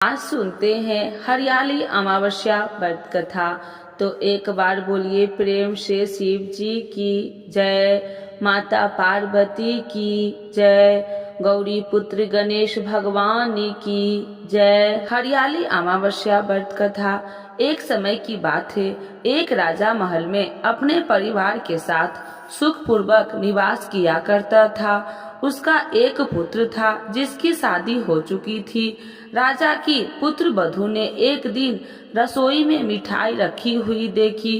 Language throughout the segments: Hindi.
आज सुनते हैं हरियाली अमावस्या व्रत कथा। तो एक बार बोलिए प्रेम से शिव जी की जय, माता पार्वती की जय, गौरी पुत्र गणेश भगवान की जय। हरियाली अमावस्या व्रत कथा। एक समय की बात है, एक राजा महल में अपने परिवार के साथ सुखपूर्वक निवास किया करता था। उसका एक पुत्र था जिसकी शादी हो चुकी थी। राजा की पुत्र वधू ने एक दिन रसोई में मिठाई रखी हुई देखी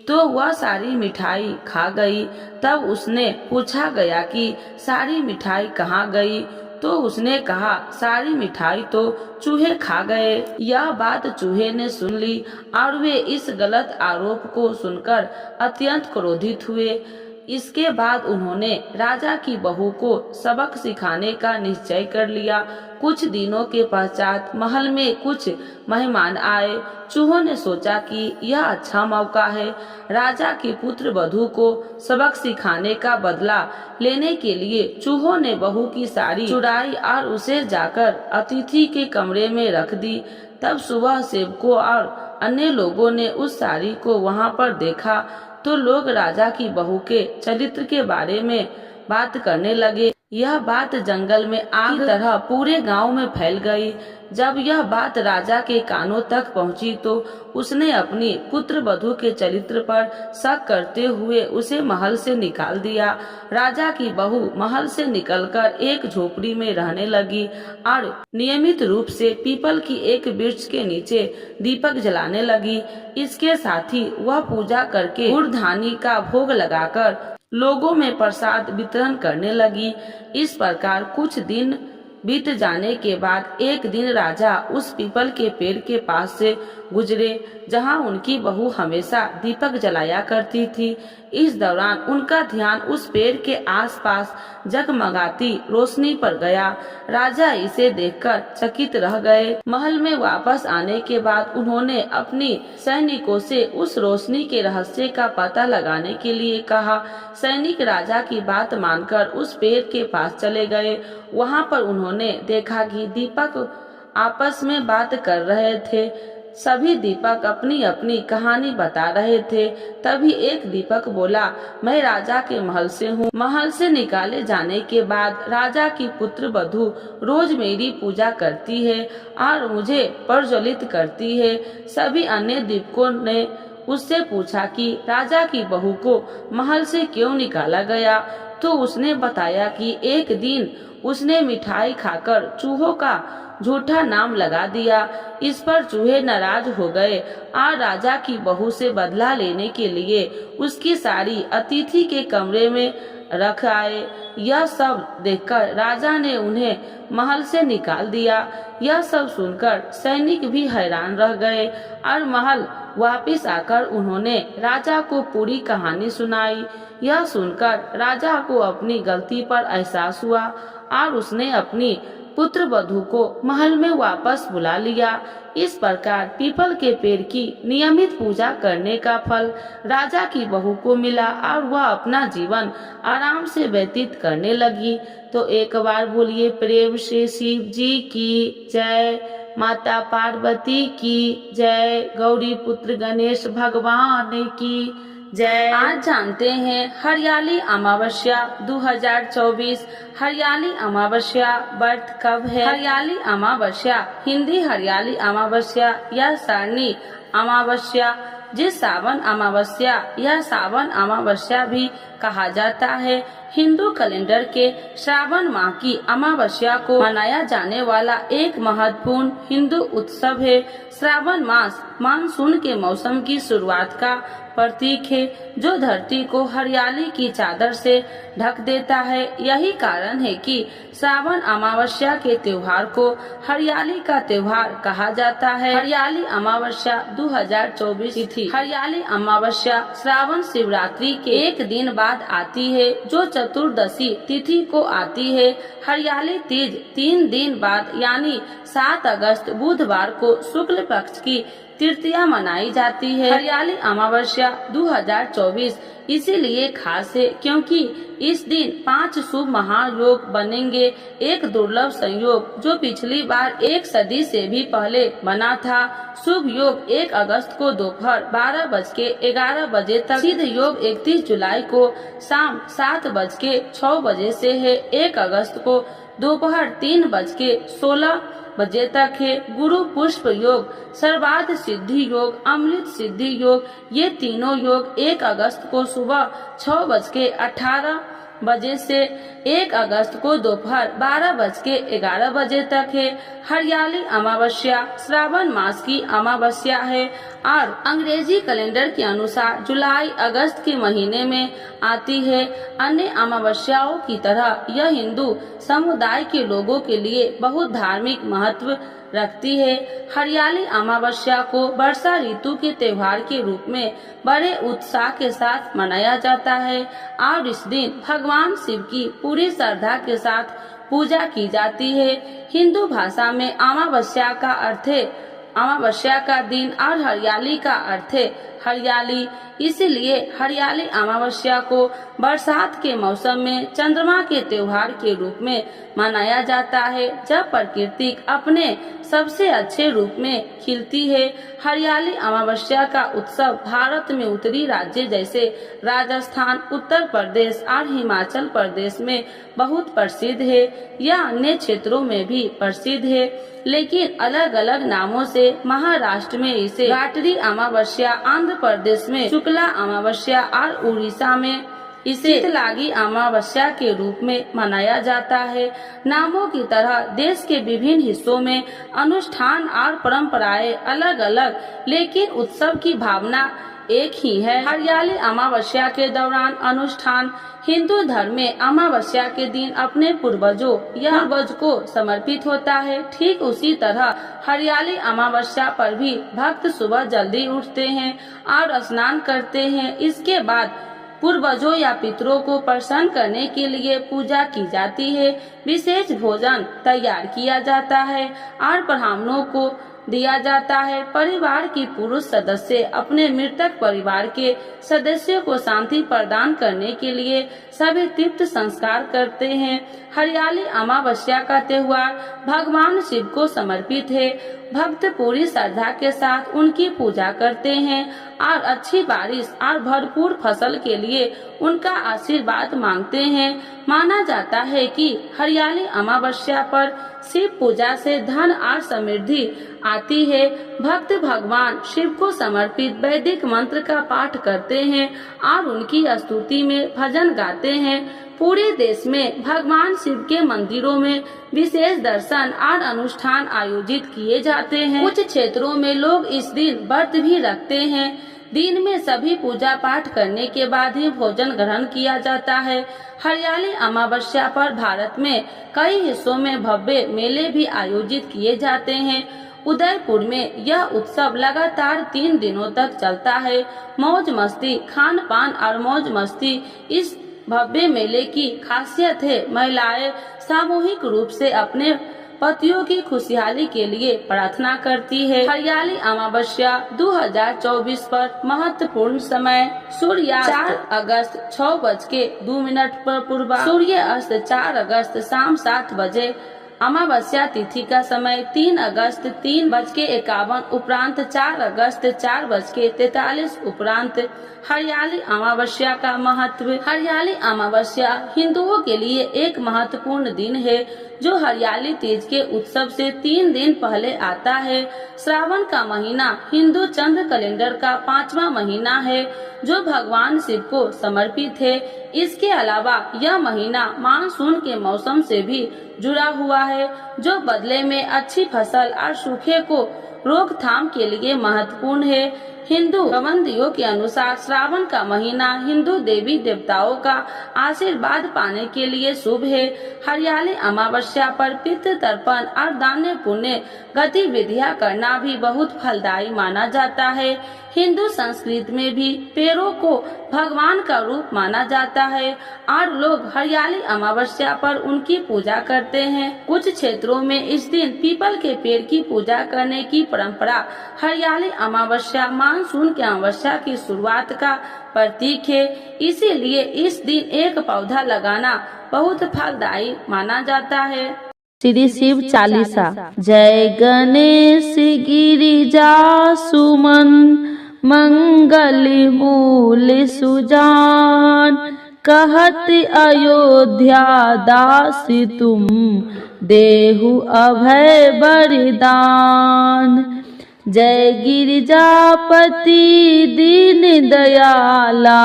तो वह सारी मिठाई खा गई। तब उसने पूछा गया कि सारी मिठाई कहाँ गई, तो उसने कहा सारी मिठाई तो चूहे खा गए। यह बात चूहे ने सुन ली और वे इस गलत आरोप को सुनकर अत्यंत क्रोधित हुए। इसके बाद उन्होंने राजा की बहू को सबक सिखाने का निश्चय कर लिया। कुछ दिनों के पश्चात महल में कुछ मेहमान आए। चूहों ने सोचा कि यह अच्छा मौका है राजा की पुत्र वधू को सबक सिखाने का बदला लेने के लिए। चूहों ने बहू की साड़ी चुराई और उसे जाकर अतिथि के कमरे में रख दी। तब सुबह सेवकों और अन्य लोगों ने उस साड़ी को वहां पर देखा तो लोग राजा की बहू के चरित्र के बारे में बात करने लगे। यह बात जंगल में आग की तरह पूरे गांव में फैल गई। जब यह बात राजा के कानों तक पहुंची तो उसने अपनी पुत्र वधू के चरित्र पर शक करते हुए उसे महल से निकाल दिया। राजा की बहू महल से निकलकर एक झोपड़ी में रहने लगी और नियमित रूप से पीपल की एक वृक्ष के नीचे दीपक जलाने लगी। इसके साथ ही वह पूजा करके गुड़धानी का भोग लगाकर लोगों में प्रसाद वितरण करने लगी। इस प्रकार कुछ दिन बीत जाने के बाद एक दिन राजा उस पीपल के पेड़ के पास से गुजरे जहां उनकी बहू हमेशा दीपक जलाया करती थी। इस दौरान उनका ध्यान उस पेड़ के आसपास जगमगाती रोशनी पर गया। राजा इसे देखकर चकित रह गए। महल में वापस आने के बाद उन्होंने अपनी सैनिकों से उस रोशनी के रहस्य का पता लगाने के लिए कहा। सैनिक राजा की बात मानकर उस पेड़ के पास चले गए। वहां पर उन्होंने देखा कि दीपक आपस में बात कर रहे थे। सभी दीपक अपनी अपनी कहानी बता रहे थे। तभी एक दीपक बोला, मैं राजा के महल से हूँ। महल से निकाले जाने के बाद राजा की पुत्र वधू रोज मेरी पूजा करती है और मुझे प्रज्वलित करती है। सभी अन्य दीपकों ने उससे पूछा कि राजा की बहू को महल से क्यों निकाला गया, तो उसने बताया कि एक दिन उसने मिठाई खाकर चूहों का झूठा नाम लगा दिया। इस पर चूहे नाराज हो गए और राजा की बहू से बदला लेने के लिए उसकी साड़ी अतिथि के कमरे में रख आए। यह सब देखकर राजा ने उन्हें महल से निकाल दिया। यह सब सुनकर सैनिक भी हैरान रह गए और महल वापस आकर उन्होंने राजा को पूरी कहानी सुनाई। यह सुनकर राजा को अपनी गलती पर एहसास हुआ और उसने अपनी पुत्र वधू को महल में वापस बुला लिया। इस प्रकार पीपल के पेड़ की नियमित पूजा करने का फल राजा की बहू को मिला और वह अपना जीवन आराम से व्यतीत करने लगी। तो एक बार बोलिए प्रेम से शिव जी की जय, माता पार्वती की जय, गौरी पुत्र गणेश भगवान की जय। आज जानते हैं हरियाली अमावस्या 2024। हरियाली अमावस्या व्रत कब है? हरियाली अमावस्या हिंदी हरियाली अमावस्या या सरनी अमावस्या, जिस सावन अमावस्या या सावन अमावस्या भी कहा जाता है, हिंदू कैलेंडर के श्रावण माह की अमावस्या को मनाया जाने वाला एक महत्वपूर्ण हिंदू उत्सव है। श्रावण मास मानसून के मौसम की शुरुआत का प्रतीक है जो धरती को हरियाली की चादर से ढक देता है। यही कारण है कि श्रावण अमावस्या के त्योहार को हरियाली का त्योहार कहा जाता है। हरियाली अमावस्या 2024 तिथि। हरियाली अमावस्या श्रावण शिवरात्रि के एक दिन बाद आती है जो चतुर्दशी तिथि को आती है। हरियाली तीज 3 दिन बाद यानी 7 अगस्त बुधवार को शुक्ल पक्ष की तृतीया मनाई जाती है। हरियाली अमावस्या 2024 इसीलिए खास है क्योंकि इस दिन 5 शुभ महायोग बनेंगे। एक दुर्लभ संयोग जो पिछली बार 1 सदी से भी पहले बना था। शुभ योग 1 अगस्त को दोपहर 12:11 बजे तक, सिद्ध योग 31 जुलाई को शाम 7:06 बजे से है। 1 अगस्त को दोपहर 3:16 बजे तक है। गुरु पुष्प योग, सर्वार्थ सिद्धि योग, अमृत सिद्धि योग, ये तीनों योग 1 अगस्त को सुबह 6:18 बजे से 1 अगस्त को दोपहर 12:11 बजे तक है। हरियाली अमावस्या श्रावण मास की अमावस्या है और अंग्रेजी कैलेंडर के अनुसार जुलाई अगस्त के महीने में आती है। अन्य अमावस्याओं की तरह यह हिंदू समुदाय के लोगों के लिए बहुत धार्मिक महत्व रखती है। हरियाली अमावस्या को वर्षा ऋतु के त्योहार के रूप में बड़े उत्साह के साथ मनाया जाता है और इस दिन भगवान शिव की पूरी श्रद्धा के साथ पूजा की जाती है। हिंदू भाषा में अमावस्या का अर्थ है अमावस्या का दिन और हरियाली का अर्थ है हरियाली। इसलिए हरियाली अमावस्या को बरसात के मौसम में चंद्रमा के त्योहार के रूप में मनाया जाता है, जब प्रकृति अपने सबसे अच्छे रूप में खिलती है। हरियाली अमावस्या का उत्सव भारत में उत्तरी राज्य जैसे राजस्थान, उत्तर प्रदेश और हिमाचल प्रदेश में बहुत प्रसिद्ध है। यह अन्य क्षेत्रों में भी प्रसिद्ध है, लेकिन अलग अलग नामों से। महाराष्ट्र में इसे गाटरी अमावस्या, आंध्र प्रदेश में शुक्ला अमावस्या और उड़ीसा में इसे शीतलागी अमावस्या के रूप में मनाया जाता है। नामों की तरह देश के विभिन्न हिस्सों में अनुष्ठान और परंपराएं अलग अलग, लेकिन उत्सव की भावना एक ही है। हरियाली अमावस्या के दौरान अनुष्ठान हिंदू धर्म में अमावस्या के दिन अपने पूर्वजों या पूर्वज को समर्पित होता है। ठीक उसी तरह हरियाली अमावस्या पर भी भक्त सुबह जल्दी उठते हैं और स्नान करते हैं। इसके बाद पूर्वजों या पितरों को प्रसन्न करने के लिए पूजा की जाती है। विशेष भोजन तैयार किया जाता है और ब्राह्मणों को दिया जाता है। परिवार की पुरुष सदस्य अपने मृतक परिवार के सदस्यों को शांति प्रदान करने के लिए सभी तीर्थ संस्कार करते हैं। हरियाली अमावस्या का त्योहार भगवान शिव को समर्पित है। भक्त पूरी श्रद्धा के साथ उनकी पूजा करते हैं और अच्छी बारिश और भरपूर फसल के लिए उनका आशीर्वाद मांगते हैं। माना जाता है कि हरियाली अमावस्या पर शिव पूजा से धन और समृद्धि आती है। भक्त भगवान शिव को समर्पित वैदिक मंत्र का पाठ करते हैं और उनकी स्तुति में भजन गाते हैं। पूरे देश में भगवान शिव के मंदिरों में विशेष दर्शन और अनुष्ठान आयोजित किए जाते हैं। कुछ क्षेत्रों में लोग इस दिन व्रत भी रखते हैं। दिन में सभी पूजा पाठ करने के बाद ही भोजन ग्रहण किया जाता है। हरियाली अमावस्या पर भारत में कई हिस्सों में भव्य मेले भी आयोजित किए जाते हैं। उदयपुर में यह उत्सव लगातार 3 दिनों तक चलता है। मौज मस्ती, खान पान और मौज मस्ती इस भव्य मेले की खासियत है। महिलाएं सामूहिक रूप से अपने पतियों की खुशहाली के लिए प्रार्थना करती है। हरियाली अमावस्या 2024 पर महत्वपूर्ण समय सूर्य 4 अगस्त 6:02 पर पूर्व, सूर्य अस्त 4 अगस्त शाम 7 बजे। अमावस्या तिथि का समय 3 अगस्त 3:51 उपरांत 4 अगस्त 4:43 उपरांत। हरियाली अमावस्या का महत्व। हरियाली अमावस्या हिंदुओं के लिए एक महत्वपूर्ण दिन है जो हरियाली तीज के उत्सव से 3 दिन पहले आता है। श्रावण का महीना हिंदू चंद्र कैलेंडर का 5वां महीना है जो भगवान शिव को समर्पित है। इसके अलावा यह महीना मानसून के मौसम से भी जुड़ा हुआ है जो बदले में अच्छी फसल और सूखे को रोकथाम के लिए महत्वपूर्ण है। हिंदू पाबंदियों के अनुसार श्रावण का महीना हिंदू देवी देवताओं का आशीर्वाद पाने के लिए शुभ है। हरियाली अमावस्या पर पितृ तर्पण और दान पुण्य गतिविधियां करना भी बहुत फलदायी माना जाता है। हिंदू संस्कृति में भी पेड़ों को भगवान का रूप माना जाता है और लोग हरियाली अमावस्या पर उनकी पूजा करते हैं। कुछ क्षेत्रों में इस दिन पीपल के पेड़ की पूजा करने की परंपरा। हरियाली अमावस्या मानसून की अमावस्या की शुरुआत का प्रतीक है, इसीलिए इस दिन एक पौधा लगाना बहुत फलदायी माना जाता है। श्री शिव चालीसा। जय गणेश गिरिजा सुमन मंगल मूल सुजान, कहत अयोध्या दास तुम देहु अभय वरदान। जय गिरिजापति दीन दयाला,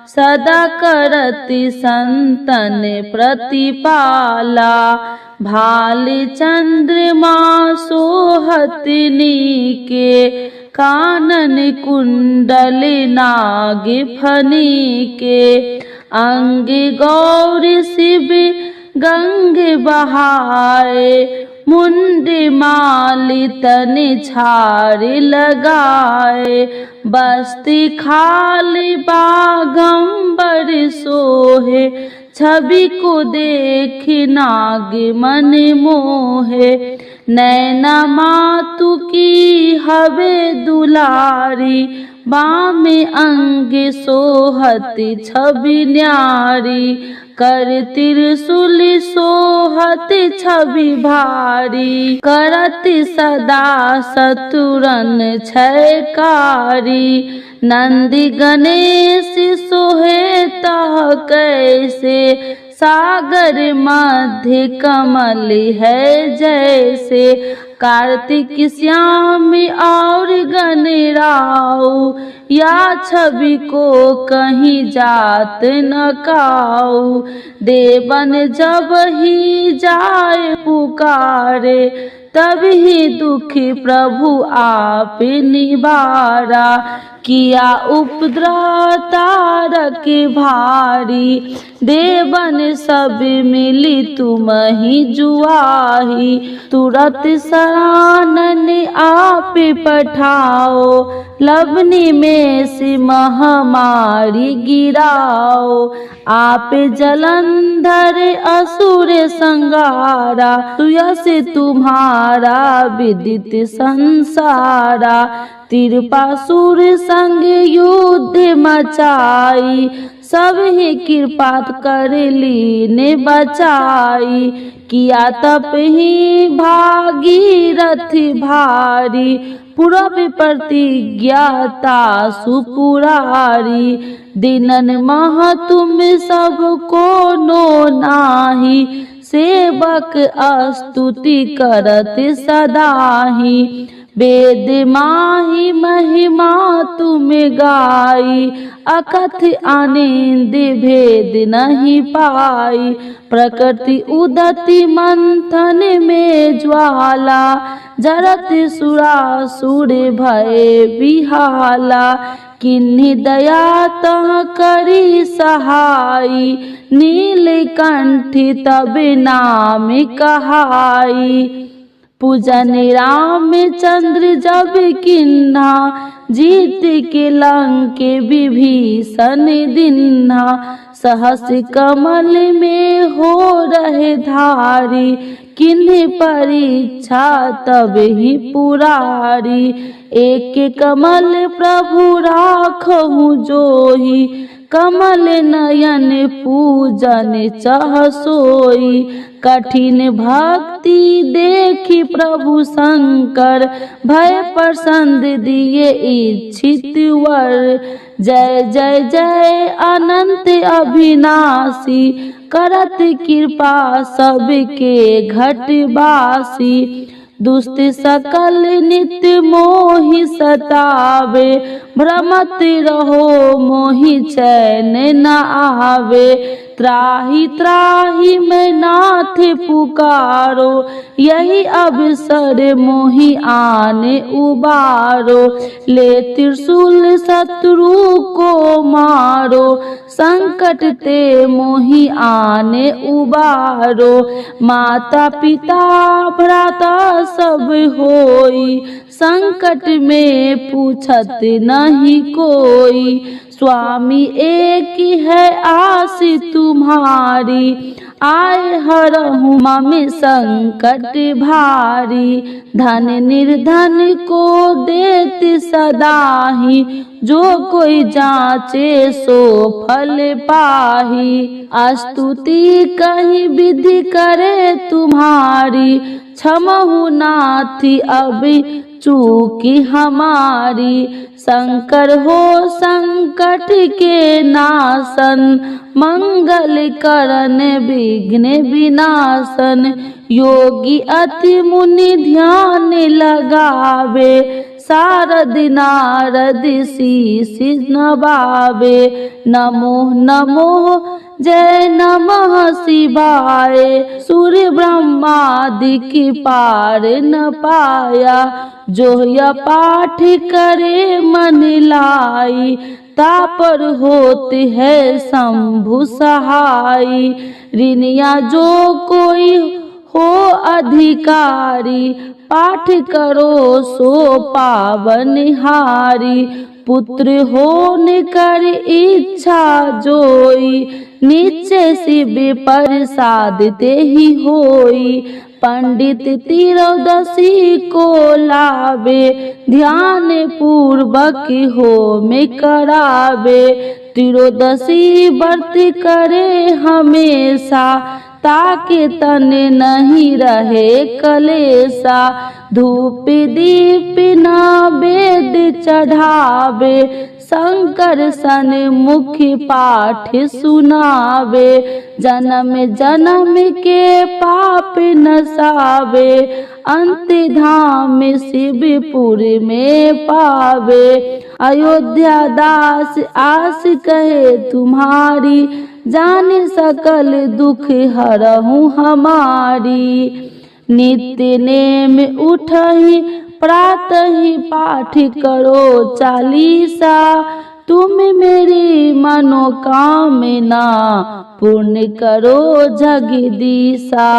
सदा करति संतन प्रतिपाला। भाल चंद्रमा सोहत नीके, कानन कुंडल नाग फनी के। अंग गौर शिव गंग बहाए, मुंड माली तन छार लगाए। बस्ती खाल बागंबर सोहे, छवि को देख नाग मन मोहे। नैना मातु की हवे दुलारी, बामे अंग सोहत छवि न्यारी। कर त्रिशूल सोहत छवि भारी, करत सदा शत्रुरन क्षयकारी। नंदी गणेश सोहे तह कैसे, सागर मध्य कमल है जैसे। कार्तिक श्याम और गणराऊ, या छवि को कहीं जात न काऊ। देवन जब ही जाए पुकारे, तब ही दुखी प्रभु आप निवारा। किया उपद्रव तारक भारी, देवन सब मिली तुम ही जुआही। तुरत शरणन आप पठाओ, लवनी में से महामारी गिराओ। आप जलंधर असुर संगारा, सुयस तुम्हारा विदित संसारा। तिरपासुर संग युद्ध मचाई, सब ही कृपा कर लीने बचाई। किया तप ही भागीरथ भारी, पूरब प्रतिज्ञाता सुपुरारी। दिनन मह तुम सब को नो नाही, सेवक स्तुति करत सदाही। वेद माही महिमा तुम गाई, अकथ आनंद भेद नहीं पाई। प्रकृति उदति मंथन में ज्वाला, जरत सुरासुर भय बिहाला। किन्हीं दया तह करी सहाई, नीलकंठ तब नाम कहाई। पूजन रामचंद्र जब किन्हा, जीत के लंक विभीषण दिन्हा। सहस कमल में हो रहे धारी, किन्हीं परीक्षा तब ही पुरारी। एक कमल प्रभु राखहु जोही, कमल नयन पूजन चह सोई। कठिन भक्ति देखी प्रभु शंकर, भय प्रसन्न दिए इच्छित वर। जय जय जय अनंत अविनाशी, करत कृपा सबके घटवासी। दुष्ट सकल नित्य मोहि मोहि सतावे, भ्रमत रहो मोहि चैन न आवे। त्राहि त्राहि मैं नाथ पुकारो, यही अवसर मोहि आने उबारो। ले त्रिशूल शत्रु को मारो, संकट ते मोहि आने उबारो। माता पिता भ्राता सब होई, संकट में पूछत नहीं कोई। स्वामी एक है आस तुम्हारी, आए हरहु मम संकट भारी। धन निर्धन को देत सदाही, जो कोई जाचे सो फल पाही। स्तुति कहीं विधि करे तुम्हारी, क्षमहु नाथी अब चूकी हमारी। शंकर हो संकट के नाशन, मंगल करन विघ्न विनाशन। योगी अति मुनि ध्यान लगावे, शारद नारद शीस नवावे। नमो नमो जय नमः शिवाय, सूर्य ब्रह्मादि की पार न पाया। जो यह पाठ करे मन लाई, तापर होते है शंभु सहाय। ऋणिया जो कोई हो अधिकारी, पाठ करो सो पावनहारी। पुत्र होने कर इच्छा जोई, नीचे शिव प्रसाद ते ही होई। पंडित त्रयोदशी को लावे, ध्यान पूर्वक होम करावे। त्रयोदशी व्रत करे हमेशा, ताकि तन नहीं रहे कलेसा। धूप दीप नैवेद्य चढ़ावे, शंकर सन मुखी पाठ सुनावे। जन्म जन्म के पाप नसावे, अंत धाम शिवपुर में पावे। अयोध्या दास आस कहे तुम्हारी, जाने सकल दुख हरहु हमारी। नित्य नेम उठहि प्रातः पाठ करो चालीसा, तुम मेरी मनोकामना पूर्ण करो जगदीशा।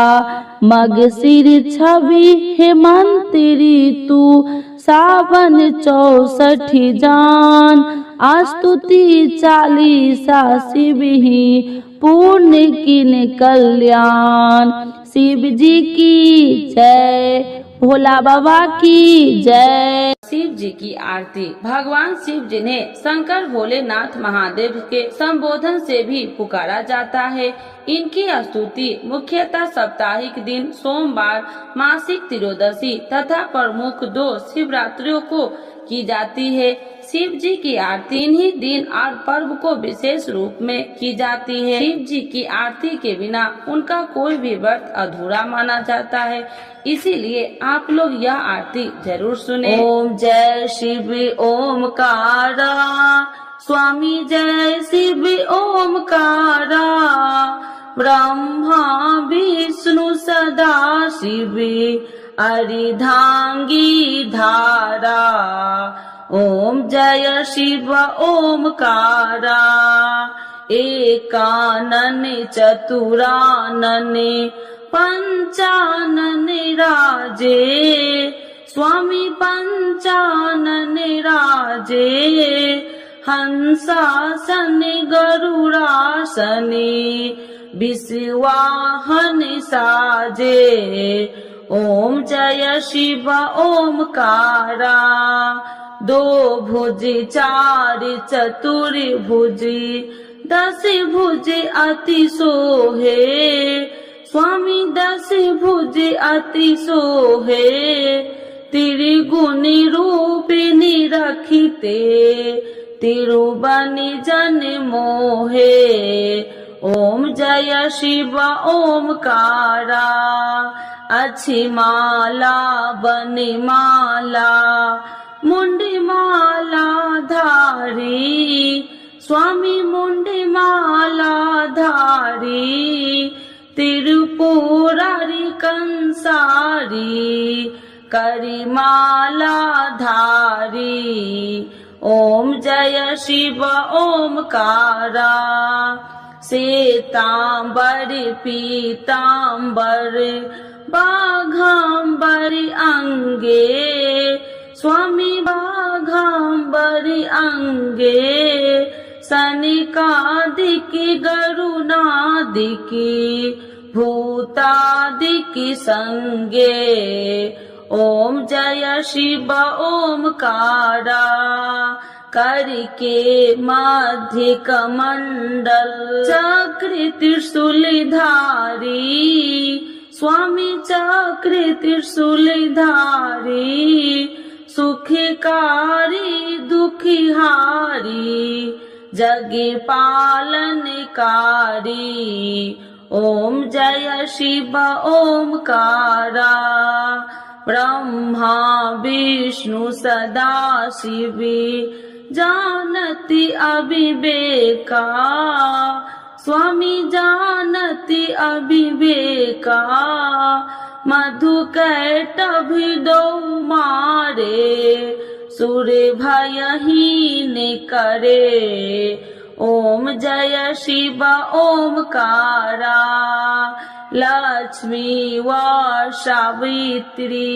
मगशिर छवि हेमंत ऋतु, सावन 64 जान। स्तुति चालीसा शिव ही पूर्ण किन कल्याण। शिव जी की जय, भोला बाबा की जय। शिव जी की आरती। भगवान शिव जिन्हें शंकर भोलेनाथ महादेव के संबोधन से भी पुकारा जाता है, इनकी स्तुति मुख्यतः साप्ताहिक दिन सोमवार, मासिक त्रयोदशी तथा प्रमुख 2 शिवरात्रियों को की जाती है। शिव जी की आरती इन्हीं दिन और पर्व को विशेष रूप में की जाती है। शिव जी की आरती के बिना उनका कोई भी व्रत अधूरा माना जाता है, इसीलिए आप लोग यह आरती जरूर सुने। ओम जय शिव ओमकारा, स्वामी जय शिव ओमकारा। ब्रह्मा विष्णु सदा शिव, अर्धांगी धारा। ओम जय शिव ओमकारा, एकानन चतुरानन पंचानन राजे। स्वामी पंचानन राजे, हंसासन गरुड़ासन विश्वाहन साजे। ओम जय शिव ओमकारा, 2 भुज 4 चतुर्भुज, 10 भुज अति सोहे। स्वामी 10 भुज अति सोहे, त्रिगुण रूपिणी रखिते, तिरुबन जन मोहे। ओम जय शिव ओमकारा, अच्छी माला बन माला, मुंड स्वामी मुंडी माला धारी त्रिपुरारी कंसारी करी माला धारी। ओम जय शिव ओमकारा श्वेतांबर पीतांबर बाघांबरी अंगे स्वामी बाघांबरी अंगे सनिकादिकी गरुणादिकी भूतादिकी संगे। ओम जय शिव ओमकारा करके मध्य कमंडल चक्र त्रिशूलधारी स्वामी चक्र त्रिशूलधारी सुखकारी दुखिहारी जगे पालनकारी। ओम जय शिव ओमकारा ब्रह्मा विष्णु सदा शिवी जानति अविवेका स्वामी जानति अविवेका मधु कैटभि दो मारे सूर्य भयहीन करे। ओम जय शिव ओमकारा लक्ष्मी व सावित्री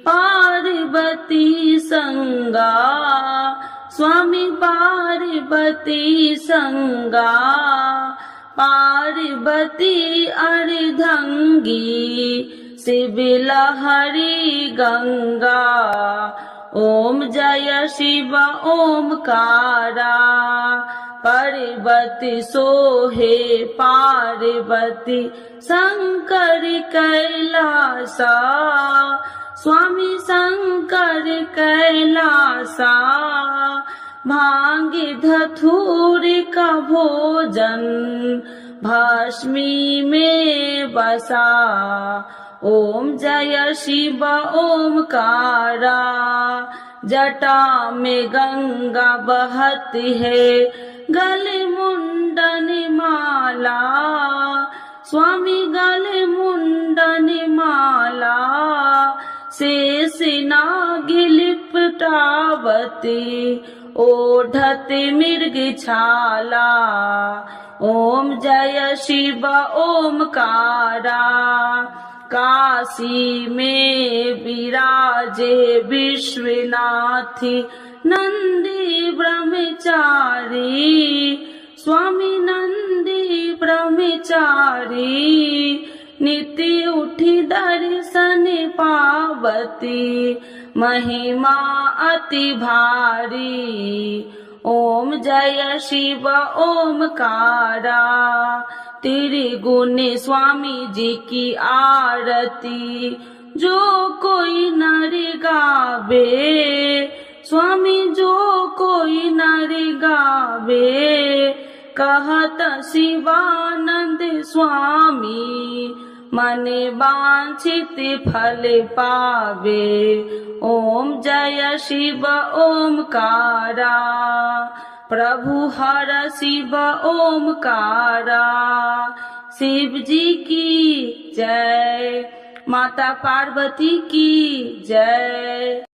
पार्वती संगा स्वामी पार्वती संगा पार्वती अर्धंगी शिव लहरी गंगा। ओम जय शिव ओमकारा पार्वती सोहे पार्वती शंकर कैलासा स्वामी शंकर कैलासा भांगे धतूर का भोजन भस्मी में बसा। ओम जय शिव ओमकारा जटा में गंगा बहती है गले मुंडन माला स्वामी गले मुंडन माला शेष नाग लिपटावती ओढ़त मिर्ग छाला। ओम जय शिव ओमकारा काशी में विराजे विश्वनाथी नंदी ब्रह्मचारी स्वामी नंदी ब्रह्मचारी नित्य उठी दर्शन पावती महिमा अति भारी। ओम जय शिव ओमकारा त्रिगुण स्वामी जी की आरती जो कोई नर गावे स्वामी जो कोई नर गावे कहत शिवानंद स्वामी मन वांछित फल पावे। ओम जय शिव ओमकारा प्रभु हर शिव ओमकारा शिव जी की जय माता पार्वती की जय।